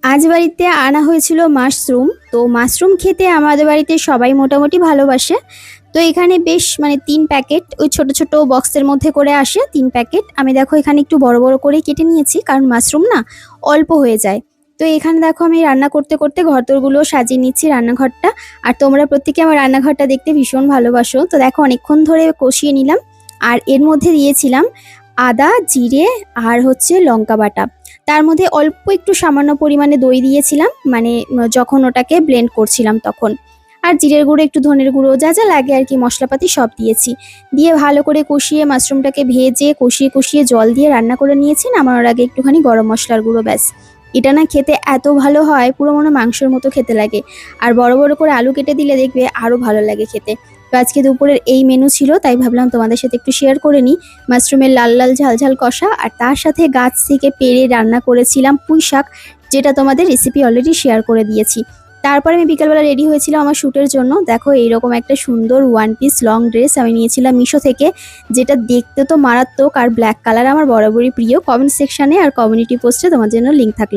আজ বাড়িতে আনা হয়েছিল মাশরুম। তো মাশরুম খেতে আমাদের বাড়িতে সবাই মোটামুটি ভালোবাসে। তো এখানে বেশ মানে ৩ প্যাকেট ওই ছোট, ছোট বক্সের মধ্যে করে আসে ৩ প্যাকেট। আমি দেখো এখানে একটু বড়, বড় করেই কেটে নিয়েছি কারণ মাশরুম না অল্প হয়ে যায়। তো এখানে দেখো আমি রান্না করতে, করতে ঘরদোরগুলো সাজিয়ে নিচ্ছি রান্নাঘরটা। আর তোমরা প্রত্যেকে আমার রান্নাঘরটা দেখতে ভীষণ ভালোবাসো। তো দেখো অনেকক্ষণ ধরে কষিয়ে নিলাম। আর এর মধ্যে দিয়েছিলাম আদা, জিরে আর হচ্ছে লঙ্কা বাটা। তার মধ্যে অল্প একটু সামান্য পরিমাণে দই দিয়েছিলাম মানে যখন ওটাকে ব্লেন্ড করছিলাম তখন। আর জিরের গুঁড়ো, একটু ধনের গুঁড়ো, যা যা লাগে আর কি মশলাপাতি সব দিয়েছি। দিয়ে ভালো করে কষিয়ে মাশরুমটাকে ভেজে কষিয়ে কষিয়ে জল দিয়ে রান্না করে নিয়েছি। নামানোর আগে একটুখানি গরম মশলার গুঁড়ো, ব্যাস। এটা না খেতে এত ভালো হয়, পুরো মনে হয় মাংসের মতো খেতে লাগে। আর বড় বড় করে আলু কেটে দিলে দেখবে আরও ভালো লাগে খেতে। তো আজকে দুপুরের এই মেনু ছিল, তাই ভাবলাম তোমাদের সাথে একটু শেয়ার করে নিই। মাশরুমের লাল লাল ঝাল ঝাল কষা, আর তার সাথে গাছ থেকে পেড়ে রান্না করেছিলাম পুঁই শাক, যেটা তোমাদের রেসিপি অলরেডি শেয়ার করে দিয়েছি। তারপরে আমি বিকালবেলা রেডি হয়েছিলাম আমার শ্যুটের জন্য। দেখো এইরকম একটা সুন্দর ওয়ান পিস লং ড্রেস আমি নিয়েছিলাম মিশো থেকে, যেটা দেখতে তো মারাত্মক, আর ব্ল্যাক কালার আমার বরাবরই প্রিয়। কমেন্ট সেকশানে আর কমিউনিটি পোস্টে তোমার জন্য লিঙ্ক থাকবে।